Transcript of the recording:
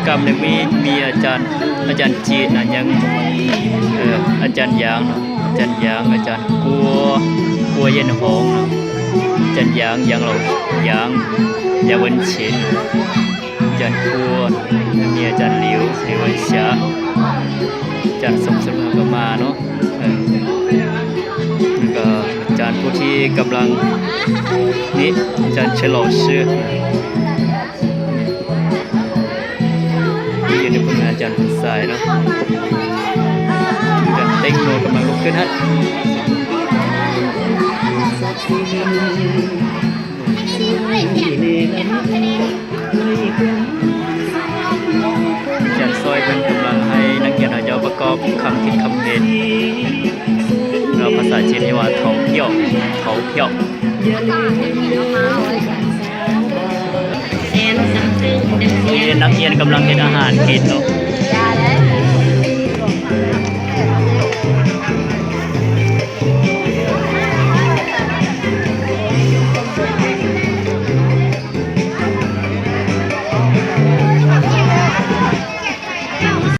กรรมเนี่ยมีอาจารย์จีนนะยังอาจารย์ยางเนาะอาจารย์ยางอาจารย์กัวเย็นหงเนาะอาจารย์ยางเรายางวันเฉินอาจารย์กัวมีอาจารย์หลิววันเฉียอาจารย์สมศักดิ์ก็มาเนาะแล้วก็อาจารย์ผู้ที่กำลังนี่อาจารย์เฉลิมชื่ออยู่ในผลงานอาจารย์ผู้สายเนาะอาจารย์เต็งโนกำลังลุกขึ้นฮะอาจารย์ซอยเป็นกำลังให้นักเรียนอาจารย์ประกอบคำคิดคำเห็นเราภาษาจีนเรียกว่าเถาเที่ยวนักเรียนกำลังกินอาหารกินเนาะ